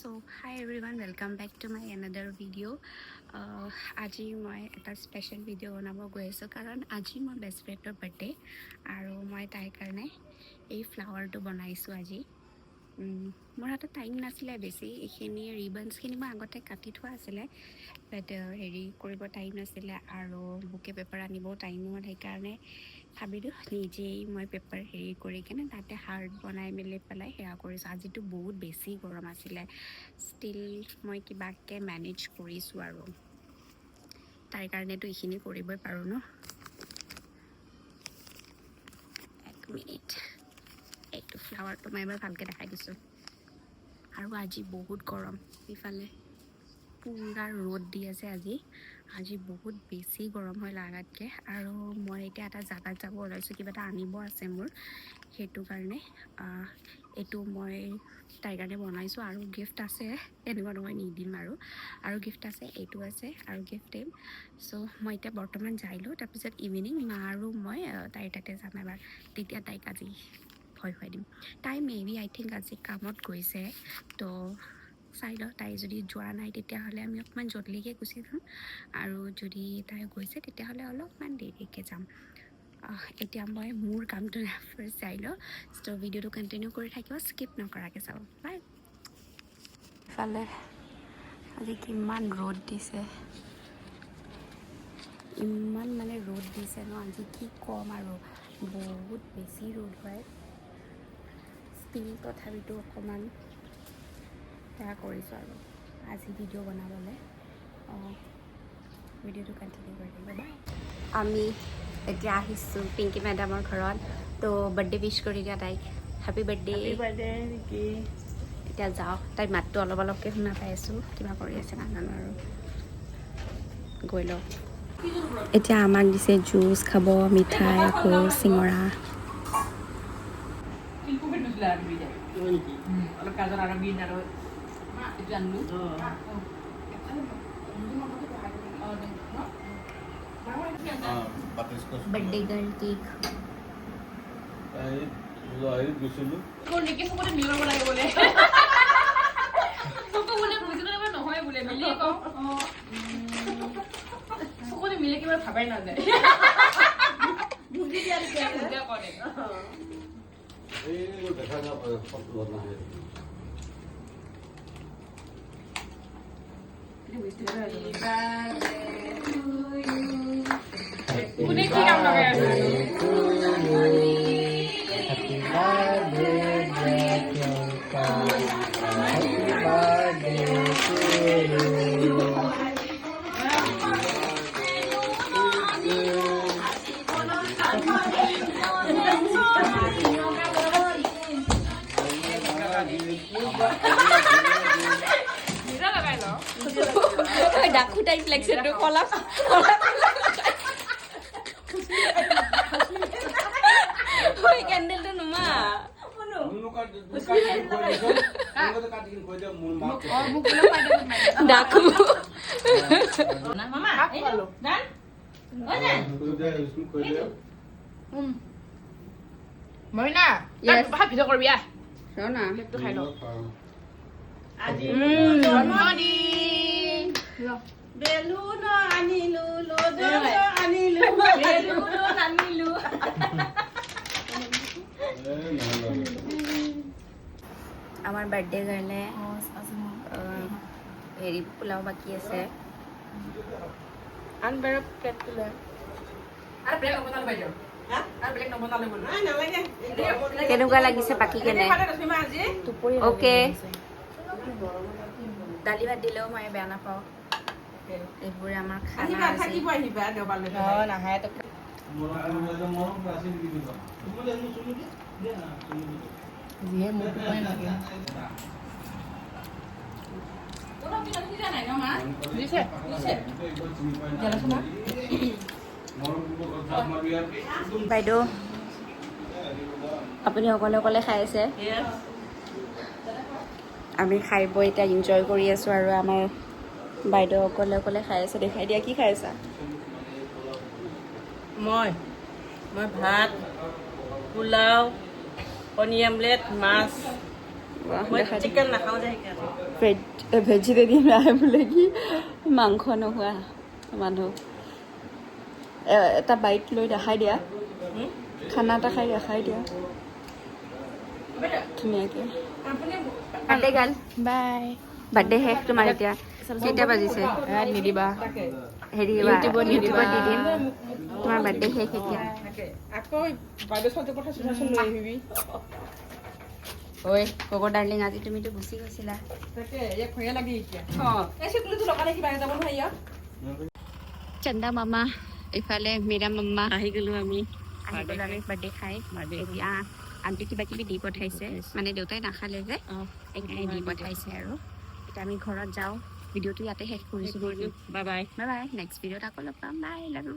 So hi everyone, welcome back to my another video. আজি মই এটা স্পেচিয়েল ভিডিঅ' বনাব গৈ আছোঁ কাৰণ আজি মোৰ বেষ্ট ফ্ৰেণ্ডৰ বাৰ্থডে আৰু মই তাইৰ কাৰণে এই ফ্লাৱাৰটো বনাইছোঁ আজি। মোৰ হাতত টাইম নাছিলে বেছি, এইখিনি ৰিবনছখিনি মই আগতে কাটি থোৱা আছিলে, বাট হেৰি কৰিব টাইম নাছিলে আৰু বুকে পেপাৰ আনিবও টাইম নহ'ল, সেইকাৰণে ভাবিলোঁ নিজেই মই পেপাৰ হেৰি কৰি কিনে তাতে হাৰ্ট বনাই মেলি পেলাই সেয়া কৰিছোঁ। আজিতো বহুত বেছি গৰম আছিলে, ষ্টিল মই কিবাকৈ মেনেজ কৰিছোঁ আৰু তাইৰ কাৰণেতো এইখিনি কৰিবই পাৰোঁ ন। এক মিনিট, এইটো ফ্লাৱাৰটো মই এবাৰ ভালকৈ দেখাই দিছোঁ। আৰু আজি বহুত গৰম, ইফালে পূৰা ৰ'দ দি আছে আজি বহুত বেছি গৰম হয় লাগাতকৈ। আৰু মই এতিয়া এটা জাগাত যাব ওলাইছোঁ, কিবা এটা আনিব আছে মোৰ, সেইটো কাৰণে এইটো মই তাইৰ কাৰণে বনাইছোঁ। আৰু গিফ্ট আছে, এনেকুৱা নহয় নিদিম আৰু গিফ্ট আছে, এইটো আছে আৰু গিফ্ট দিম। চ' মই এতিয়া বৰ্তমান যাই লওঁ, তাৰপিছত ইভিনিং মা আৰু মই তাইৰ তাতে যাম এবাৰ, তেতিয়া তাইক আজি ভয় খুৱাই দিম। তাই মেবি আই থিংক আজি কামত গৈছে, তো চাই লওঁ, তাই যদি যোৱা নাই তেতিয়াহ'লে আমি অকণমান জল্দিকৈ গুচি যাম, আৰু যদি তাই গৈছে তেতিয়াহ'লে অলপমান দেৰিকৈ যাম। এতিয়া মই মোৰ কামটো ফাৰ্ষ্ট চাই লওঁ, চ' ভিডিঅ'টো কণ্টিনিউ কৰি থাকিব, স্কিপ নকৰাকৈ চাব। বাই। ইফালে আজি কিমান ৰ'দ দিছে, ইমান মানে ৰ'দ দিছে ন আজি, কি ক'ম আৰু বহুত বেছি ৰ'দ হয়। ষ্টিল তথাপিতো অকণমান সেয়া কৰিছোঁ আৰু আজি ভিডিঅ' বনাবলৈ। ভিডিঅ'টো কণ্টিনিউ কৰি থাকিব, বাই। আমি এতিয়া আহিছোঁ পিংকি মেডামৰ ঘৰত, তো বাৰ্থডে উইছ কৰি দিয়া তাইক, হেপী বাৰ্থডে। নেকি? এতিয়া যাওঁ, তাইৰ মাতটো অলপ অলপকৈ শুনা পাই আছোঁ, কিবা কৰি আছে নাজানো আৰু, গৈ লওঁ। এতিয়া আমাক দিছে জুচ খাব, মিঠাই, আকৌ চিঙৰা। Birthday girl cake. মিলে কিবা ভাবাই নাযায়। কোনে কি কাম লগাই আছে? ডাকু টাইপ লাগছে তো, কলা কেণ্ডেলটো নুমা ডাকু মইনা ভাত ভিডিঅ' কৰিবি আহ, না কেকটো খাই লওঁ। জন্মদিন বেলুন আনিলো, লডুন আনিলো, বেলুন আনিলো। আমাৰ বাৰ্থডে কাৰণে হেৰি পোলাও বাকী আছে। আনবাৰত প্লেটটো লৈ কেনেকুৱা লাগিছে বাকী কেনে? অ'কে, দালি ভাত দিলেও মই বেয়া নাপাওঁ, এইবোৰে আমাৰ খানা আজি। নাহে যিহে মোৰ টোপনি লাগে। বাইদেউ আপুনি অকলে অকলে খাই আছে, আমি খাই বৈ এতিয়া এনজয় কৰি আছোঁ, আৰু আমাৰ বাইদেউ অকলে অকলে খাই আছে। দেখাই দিয়া, কি খাই আছা? মই ভাত, পোলাও, কণী আমলেট, মাছ, দেখাই দিম চিকেন নাখাওঁ যে সেইকাৰণে ভেজিটেৰিয়ান আহে বোলে কি মাংস নোখোৱা মানুহ এটা বাইট লৈ দেখাই দিয়া খানা এটা খাই দেখাই দিয়া ধুনীয়াকৈ বাৰ্থডে গাৰ্ল বাই বাৰ্থডে শেষ তোমাৰ এতিয়া কেইটা বাজিছে নিদিবা হেৰি ইউটিউবত দি দিম তোমাৰ বাৰ্থডে শেষ এতিয়া আকৌ বাইদেউ ছোৱালীৰ কথা চিধাচোন লৈ আহিবি ঐ কব ডাৰ্লিং আজি তুমিতো গুচি গৈছিলা তাকে ইয়াক ভয়ে লাগি এতিয়া অঁ এই চিকুলিটো লগালে কিবা যাব নহয় ইয়াত চন্দা মামা ইফালে মীৰা মামা আহি গ'লো আমি বাৰ্থডে খাই এতিয়া আন্টি কিবা কিবি দি পঠাইছে মানে দেউতাই নাখালে যে সেইকাৰণে দি পঠাইছে আৰু এতিয়া আমি ঘৰত যাওঁ ভিডিঅ'টো ইয়াতে শেষ কৰিছোঁ bye bye bye bye next ভিডিঅ'ত আকৌ লগ পাম বাই লাভ ইউ